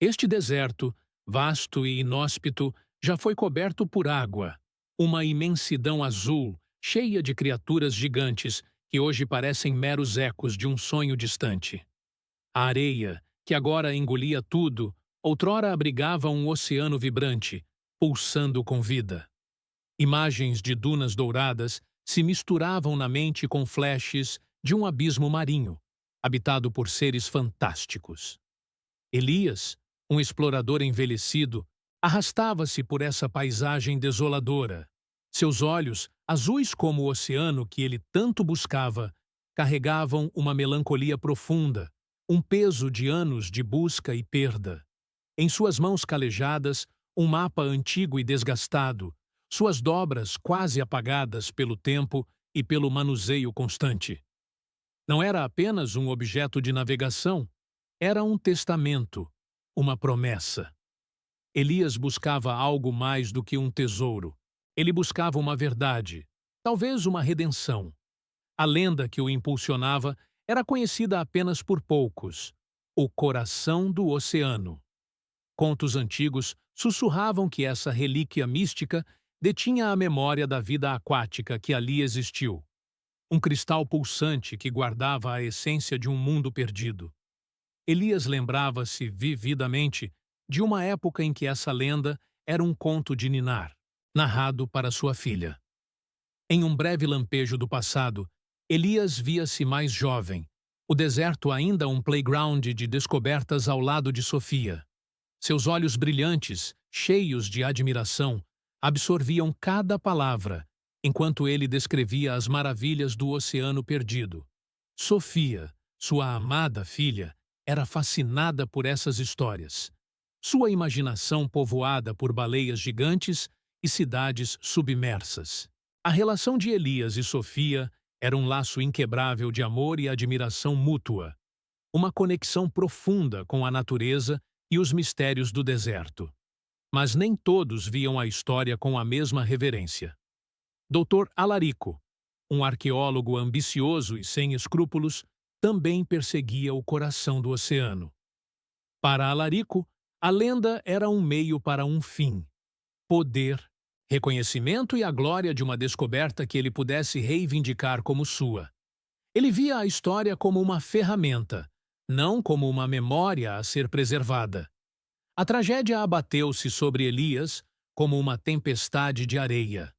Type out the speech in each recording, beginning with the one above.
Este deserto, vasto e inóspito, já foi coberto por água, uma imensidão azul, cheia de criaturas gigantes que hoje parecem meros ecos de um sonho distante. A areia, que agora engolia tudo, outrora abrigava um oceano vibrante, pulsando com vida. Imagens de dunas douradas se misturavam na mente com flashes de um abismo marinho, habitado por seres fantásticos. Elias, um explorador envelhecido, arrastava-se por essa paisagem desoladora. Seus olhos, azuis como o oceano que ele tanto buscava, carregavam uma melancolia profunda, um peso de anos de busca e perda. Em suas mãos calejadas, um mapa antigo e desgastado, suas dobras quase apagadas pelo tempo e pelo manuseio constante. Não era apenas um objeto de navegação, era um testamento, uma promessa. Elias buscava algo mais do que um tesouro. Ele buscava uma verdade, talvez uma redenção. A lenda que o impulsionava era conhecida apenas por poucos: o coração do oceano. Contos antigos sussurravam que essa relíquia mística detinha a memória da vida aquática que ali existiu. Um cristal pulsante que guardava a essência de um mundo perdido. Elias lembrava-se vividamente de uma época em que essa lenda era um conto de ninar, narrado para sua filha. Em um breve lampejo do passado, Elias via-se mais jovem, o deserto ainda um playground de descobertas ao lado de Sofia. Seus olhos brilhantes, cheios de admiração, absorviam cada palavra, enquanto ele descrevia as maravilhas do oceano perdido. Sofia, sua amada filha, era fascinada por essas histórias. Sua imaginação povoada por baleias gigantes e cidades submersas. A relação de Elias e Sofia era um laço inquebrável de amor e admiração mútua, uma conexão profunda com a natureza e os mistérios do deserto. Mas nem todos viam a história com a mesma reverência. Dr. Alarico, um arqueólogo ambicioso e sem escrúpulos, também perseguia o coração do oceano. Para Alarico, a lenda era um meio para um fim: poder, reconhecimento e a glória de uma descoberta que ele pudesse reivindicar como sua. Ele via a história como uma ferramenta, não como uma memória a ser preservada. A tragédia abateu-se sobre Elias como uma tempestade de areia.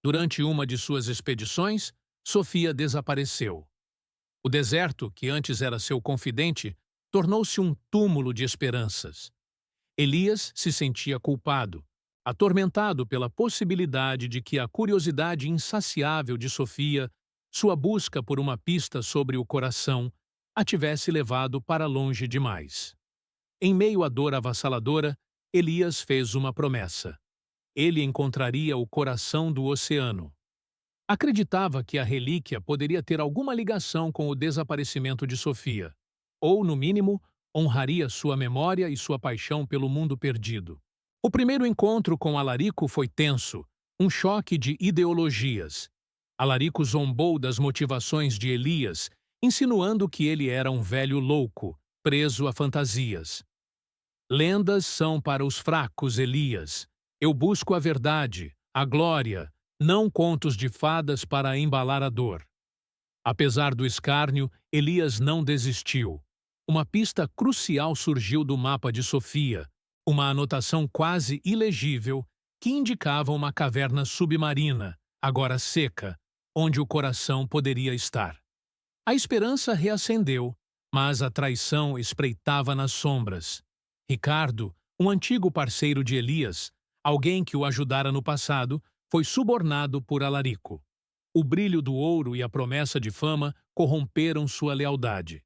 Durante uma de suas expedições, Sofia desapareceu. O deserto, que antes era seu confidente, tornou-se um túmulo de esperanças. Elias se sentia culpado, atormentado pela possibilidade de que a curiosidade insaciável de Sofia, sua busca por uma pista sobre o coração, a tivesse levado para longe demais. Em meio à dor avassaladora, Elias fez uma promessa. Ele encontraria o coração do oceano. Acreditava que a relíquia poderia ter alguma ligação com o desaparecimento de Sofia, ou, no mínimo, honraria sua memória e sua paixão pelo mundo perdido. O primeiro encontro com Alarico foi tenso, um choque de ideologias. Alarico zombou das motivações de Elias, insinuando que ele era um velho louco, preso a fantasias. Lendas são para os fracos, Elias. Eu busco a verdade, a glória, não contos de fadas para embalar a dor. Apesar do escárnio, Elias não desistiu. Uma pista crucial surgiu do mapa de Sofia, uma anotação quase ilegível que indicava uma caverna submarina, agora seca, onde o coração poderia estar. A esperança reacendeu, mas a traição espreitava nas sombras. Ricardo, um antigo parceiro de Elias, alguém que o ajudara no passado, foi subornado por Alarico. O brilho do ouro e a promessa de fama corromperam sua lealdade.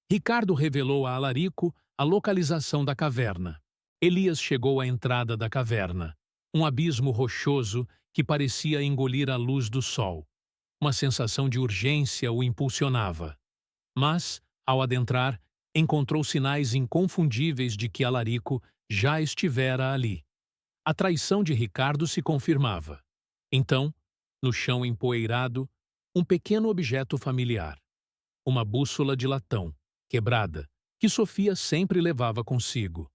Ricardo revelou a Alarico a localização da caverna. Elias chegou à entrada da caverna, um abismo rochoso que parecia engolir a luz do sol. Uma sensação de urgência o impulsionava. Mas, ao adentrar, encontrou sinais inconfundíveis de que Alarico já estivera ali. A traição de Ricardo se confirmava. Então, no chão empoeirado, um pequeno objeto familiar. Uma bússola de latão, quebrada, que Sofia sempre levava consigo.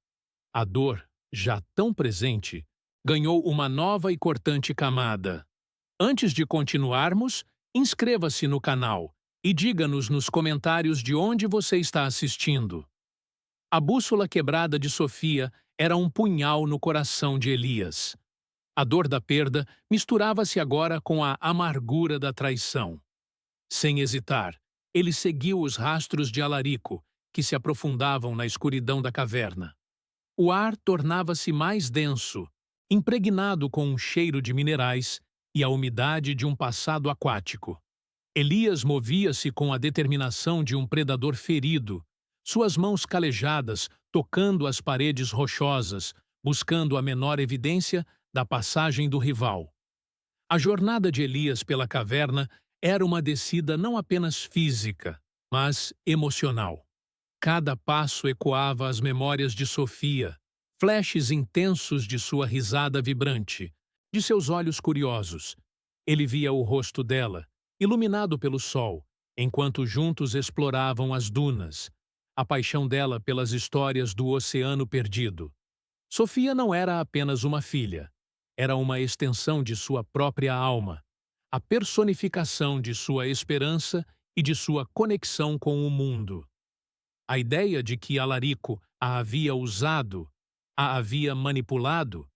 A dor, já tão presente, ganhou uma nova e cortante camada. Antes de continuarmos, inscreva-se no canal e diga-nos nos comentários de onde você está assistindo. A bússola quebrada de Sofia era um punhal no coração de Elias. A dor da perda misturava-se agora com a amargura da traição. Sem hesitar, ele seguiu os rastros de Alarico, que se aprofundavam na escuridão da caverna. O ar tornava-se mais denso, impregnado com um cheiro de minerais e a umidade de um passado aquático. Elias movia-se com a determinação de um predador ferido, suas mãos calejadas tocando as paredes rochosas, buscando a menor evidência da passagem do rival. A jornada de Elias pela caverna era uma descida não apenas física, mas emocional. Cada passo ecoava as memórias de Sofia, flashes intensos de sua risada vibrante, de seus olhos curiosos. Ele via o rosto dela, iluminado pelo sol, enquanto juntos exploravam as dunas, a paixão dela pelas histórias do oceano perdido. Sofia não era apenas uma filha, era uma extensão de sua própria alma, a personificação de sua esperança e de sua conexão com o mundo. A ideia de que Alarico a havia usado, a havia manipulado,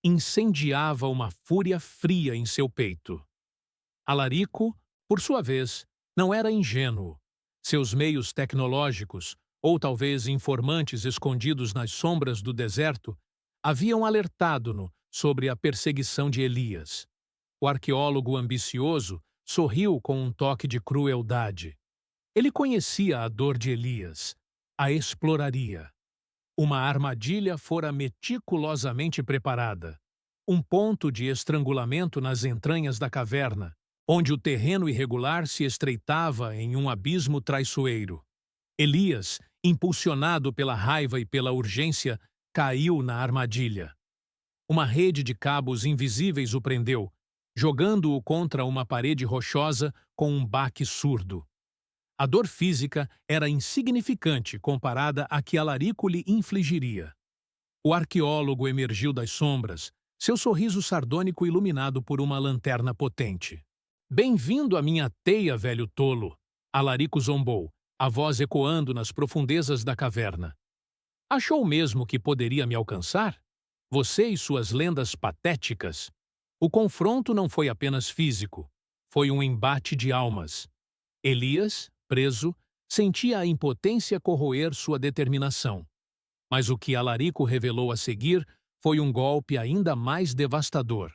incendiava uma fúria fria em seu peito. Alarico, por sua vez, não era ingênuo. Seus meios tecnológicos, ou talvez informantes escondidos nas sombras do deserto, haviam alertado-no sobre a perseguição de Elias. O arqueólogo ambicioso sorriu com um toque de crueldade. Ele conhecia a dor de Elias, a exploraria. Uma armadilha fora meticulosamente preparada, um ponto de estrangulamento nas entranhas da caverna, onde o terreno irregular se estreitava em um abismo traiçoeiro. Elias, impulsionado pela raiva e pela urgência, caiu na armadilha. Uma rede de cabos invisíveis o prendeu, jogando-o contra uma parede rochosa com um baque surdo. A dor física era insignificante comparada à que Alarico lhe infligiria. O arqueólogo emergiu das sombras, seu sorriso sardônico iluminado por uma lanterna potente. "Bem-vindo à minha teia, velho tolo!" Alarico zombou, a voz ecoando nas profundezas da caverna. "Achou mesmo que poderia me alcançar? Você e suas lendas patéticas?" O confronto não foi apenas físico, foi um embate de almas. Elias, preso, sentia a impotência corroer sua determinação. Mas o que Alarico revelou a seguir foi um golpe ainda mais devastador.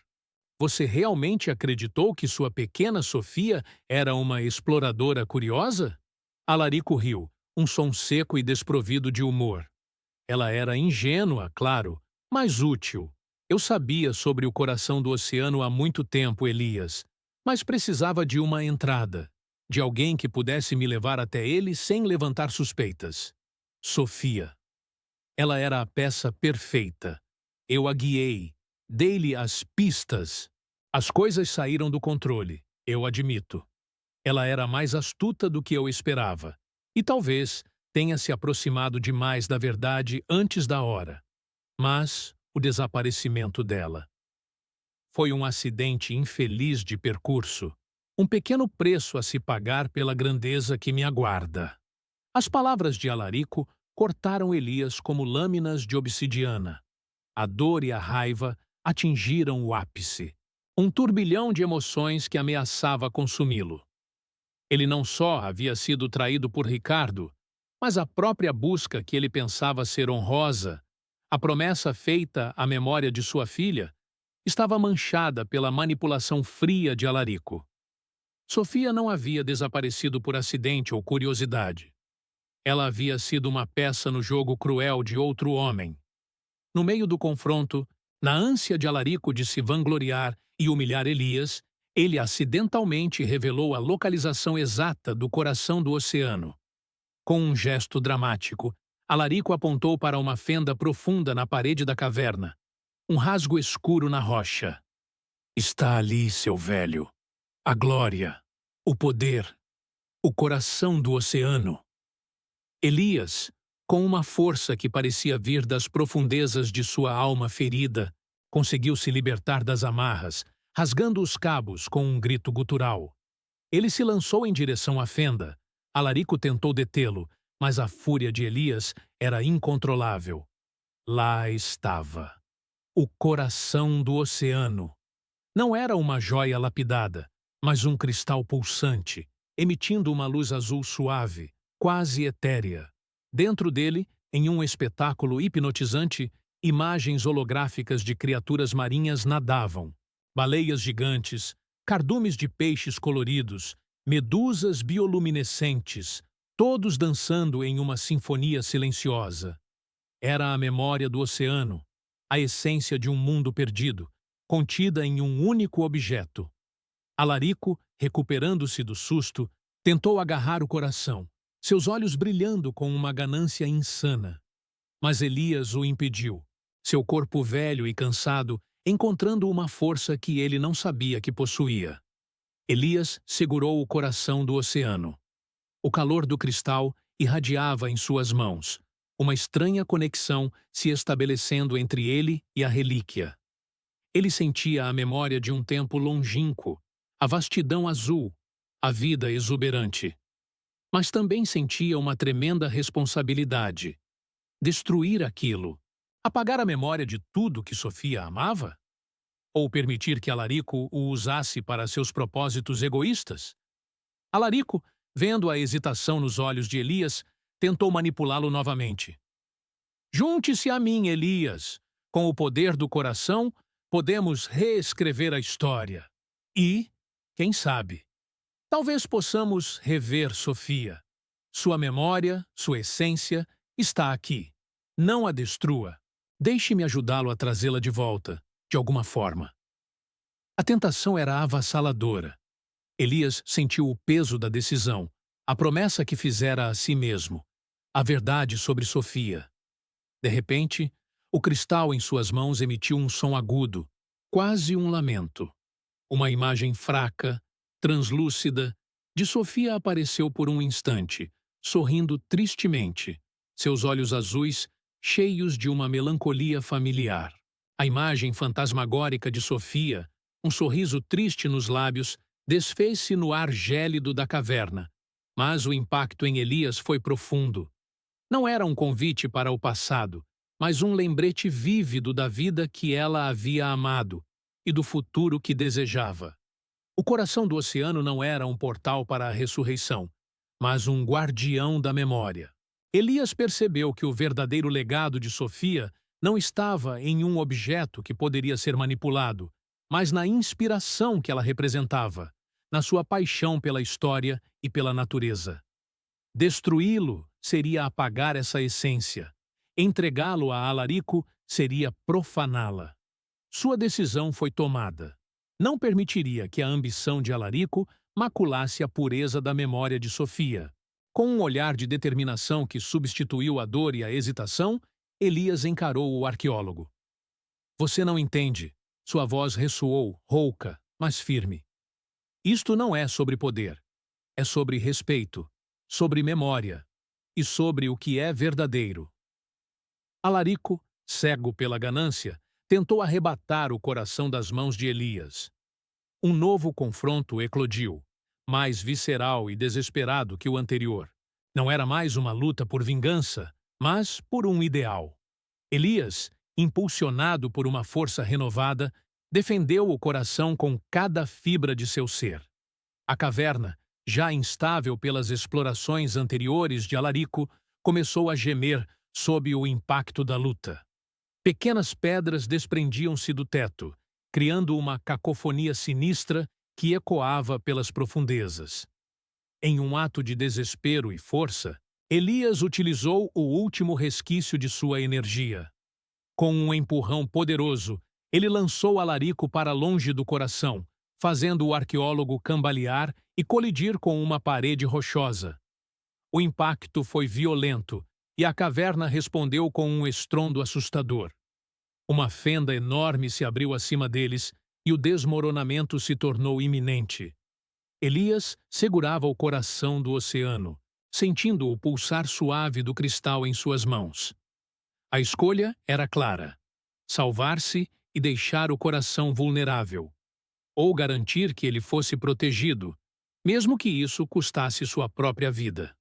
"Você realmente acreditou que sua pequena Sofia era uma exploradora curiosa?" Alarico riu, um som seco e desprovido de humor. "Ela era ingênua, claro, mas útil. Eu sabia sobre o coração do oceano há muito tempo, Elias, mas precisava de uma entrada, de alguém que pudesse me levar até ele sem levantar suspeitas. Sofia. Ela era a peça perfeita. Eu a guiei, dei-lhe as pistas. As coisas saíram do controle, eu admito. Ela era mais astuta do que eu esperava, e talvez tenha se aproximado demais da verdade antes da hora. Mas o desaparecimento dela foi um acidente infeliz de percurso, um pequeno preço a se pagar pela grandeza que me aguarda." As palavras de Alarico cortaram Elias como lâminas de obsidiana. A dor e a raiva atingiram o ápice, um turbilhão de emoções que ameaçava consumi-lo. Ele não só havia sido traído por Ricardo, mas a própria busca que ele pensava ser honrosa, a promessa feita à memória de sua filha, estava manchada pela manipulação fria de Alarico. Sofia não havia desaparecido por acidente ou curiosidade. Ela havia sido uma peça no jogo cruel de outro homem. No meio do confronto, na ânsia de Alarico de se vangloriar e humilhar Elias, ele acidentalmente revelou a localização exata do coração do oceano. Com um gesto dramático, Alarico apontou para uma fenda profunda na parede da caverna, um rasgo escuro na rocha. "Está ali, seu velho. A glória, o poder, o coração do oceano." Elias, Com uma força que parecia vir das profundezas de sua alma ferida, conseguiu se libertar das amarras, rasgando os cabos com um grito gutural. Ele se lançou em direção à fenda. Alarico tentou detê-lo, mas a fúria de Elias era incontrolável. Lá estava. O coração do oceano. Não era uma joia lapidada, mas um cristal pulsante, emitindo uma luz azul suave, quase etérea. Dentro dele, em um espetáculo hipnotizante, imagens holográficas de criaturas marinhas nadavam. Baleias gigantes, cardumes de peixes coloridos, medusas bioluminescentes, todos dançando em uma sinfonia silenciosa. Era a memória do oceano, a essência de um mundo perdido, contida em um único objeto. Alarico, recuperando-se do susto, tentou agarrar o coração, seus olhos brilhando com uma ganância insana. Mas Elias o impediu, seu corpo velho e cansado, encontrando uma força que ele não sabia que possuía. Elias segurou o coração do oceano. O calor do cristal irradiava em suas mãos, uma estranha conexão se estabelecendo entre ele e a relíquia. Ele sentia a memória de um tempo longínquo, a vastidão azul, a vida exuberante. Mas também sentia uma tremenda responsabilidade. Destruir aquilo. Apagar a memória de tudo que Sofia amava? Ou permitir que Alarico o usasse para seus propósitos egoístas? Alarico, vendo a hesitação nos olhos de Elias, tentou manipulá-lo novamente. Junte-se a mim, Elias. Com o poder do coração, podemos reescrever a história. E, quem sabe, talvez possamos rever Sofia. Sua memória, sua essência, está aqui. Não a destrua. Deixe-me ajudá-lo a trazê-la de volta, de alguma forma. A tentação era avassaladora. Elias sentiu o peso da decisão, a promessa que fizera a si mesmo, a verdade sobre Sofia. De repente, o cristal em suas mãos emitiu um som agudo, quase um lamento. Uma imagem fraca, translúcida, de Sofia apareceu por um instante, sorrindo tristemente, seus olhos azuis cheios de uma melancolia familiar. A imagem fantasmagórica de Sofia, um sorriso triste nos lábios, desfez-se no ar gélido da caverna, mas o impacto em Elias foi profundo. Não era um convite para o passado, mas um lembrete vívido da vida que ela havia amado e do futuro que desejava. O coração do oceano não era um portal para a ressurreição, mas um guardião da memória. Elias percebeu que o verdadeiro legado de Sofia não estava em um objeto que poderia ser manipulado, mas na inspiração que ela representava, na sua paixão pela história e pela natureza. Destruí-lo seria apagar essa essência. Entregá-lo a Alarico seria profaná-la. Sua decisão foi tomada. Não permitiria que a ambição de Alarico maculasse a pureza da memória de Sofia. Com um olhar de determinação que substituiu a dor e a hesitação, Elias encarou o arqueólogo. Você não entende. Sua voz ressoou, rouca, mas firme. Isto não é sobre poder. É sobre respeito, sobre memória e sobre o que é verdadeiro. Alarico, cego pela ganância, tentou arrebatar o coração das mãos de Elias. Um novo confronto eclodiu, mais visceral e desesperado que o anterior. Não era mais uma luta por vingança, mas por um ideal. Elias, impulsionado por uma força renovada, defendeu o coração com cada fibra de seu ser. A caverna, já instável pelas explorações anteriores de Alarico, começou a gemer sob o impacto da luta. Pequenas pedras desprendiam-se do teto, criando uma cacofonia sinistra que ecoava pelas profundezas. Em um ato de desespero e força, Elias utilizou o último resquício de sua energia. Com um empurrão poderoso, ele lançou Alarico para longe do coração, fazendo o arqueólogo cambalear e colidir com uma parede rochosa. O impacto foi violento e a caverna respondeu com um estrondo assustador. Uma fenda enorme se abriu acima deles e o desmoronamento se tornou iminente. Elias segurava o coração do oceano, sentindo o pulsar suave do cristal em suas mãos. A escolha era clara: salvar-se e deixar o coração vulnerável, ou garantir que ele fosse protegido, mesmo que isso custasse sua própria vida.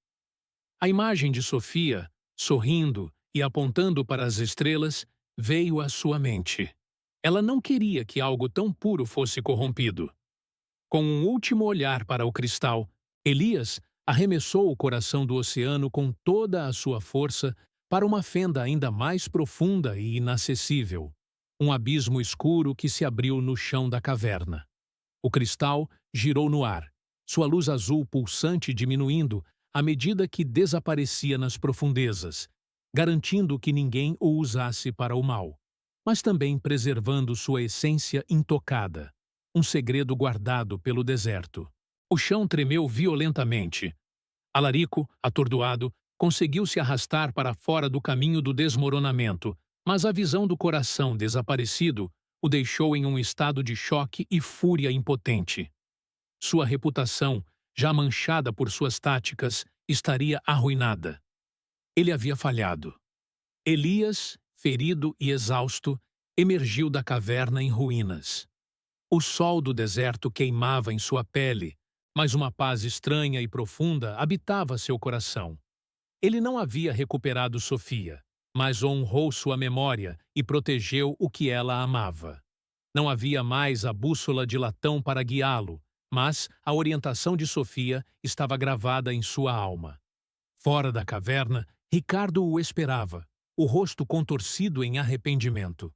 A imagem de Sofia, sorrindo e apontando para as estrelas, veio à sua mente. Ela não queria que algo tão puro fosse corrompido. Com um último olhar para o cristal, Elias arremessou o coração do oceano com toda a sua força para uma fenda ainda mais profunda e inacessível, um abismo escuro que se abriu no chão da caverna. O cristal girou no ar, sua luz azul pulsante diminuindo à medida que desaparecia nas profundezas, garantindo que ninguém o usasse para o mal, mas também preservando sua essência intocada, um segredo guardado pelo deserto. O chão tremeu violentamente. Alarico, atordoado, conseguiu se arrastar para fora do caminho do desmoronamento, mas a visão do coração desaparecido o deixou em um estado de choque e fúria impotente. Sua reputação, já manchada por suas táticas, estaria arruinada. Ele havia falhado. Elias, ferido e exausto, emergiu da caverna em ruínas. O sol do deserto queimava em sua pele, mas uma paz estranha e profunda habitava seu coração. Ele não havia recuperado Sofia, mas honrou sua memória e protegeu o que ela amava. Não havia mais a bússola de latão para guiá-lo, mas a orientação de Sofia estava gravada em sua alma. Fora da caverna, Ricardo o esperava, o rosto contorcido em arrependimento.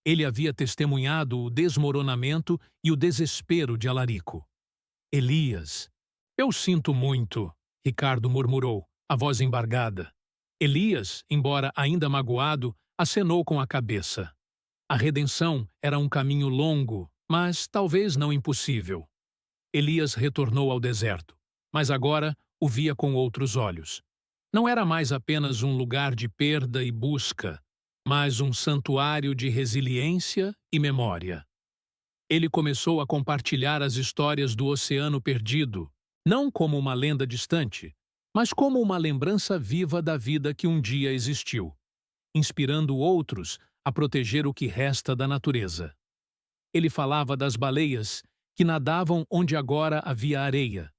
Ele havia testemunhado o desmoronamento e o desespero de Alarico. Elias. Eu sinto muito, Ricardo murmurou, a voz embargada. Elias, embora ainda magoado, acenou com a cabeça. A redenção era um caminho longo, mas talvez não impossível. Elias retornou ao deserto, mas agora o via com outros olhos. Não era mais apenas um lugar de perda e busca, mas um santuário de resiliência e memória. Ele começou a compartilhar as histórias do Oceano Perdido, não como uma lenda distante, mas como uma lembrança viva da vida que um dia existiu, inspirando outros a proteger o que resta da natureza. Ele falava das baleias que nadavam onde agora havia areia,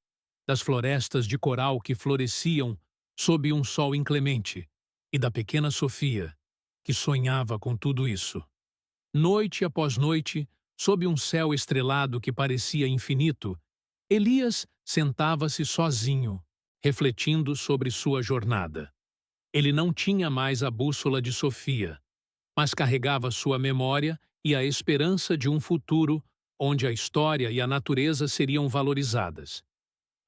das florestas de coral que floresciam sob um sol inclemente, e da pequena Sofia, que sonhava com tudo isso. Noite após noite, sob um céu estrelado que parecia infinito, Elias sentava-se sozinho, refletindo sobre sua jornada. Ele não tinha mais a bússola de Sofia, mas carregava sua memória e a esperança de um futuro onde a história e a natureza seriam valorizadas.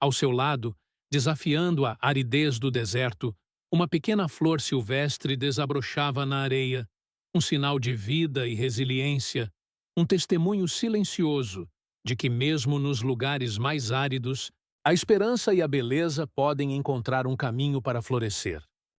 Ao seu lado, desafiando a aridez do deserto, uma pequena flor silvestre desabrochava na areia, um sinal de vida e resiliência, um testemunho silencioso de que mesmo nos lugares mais áridos, a esperança e a beleza podem encontrar um caminho para florescer.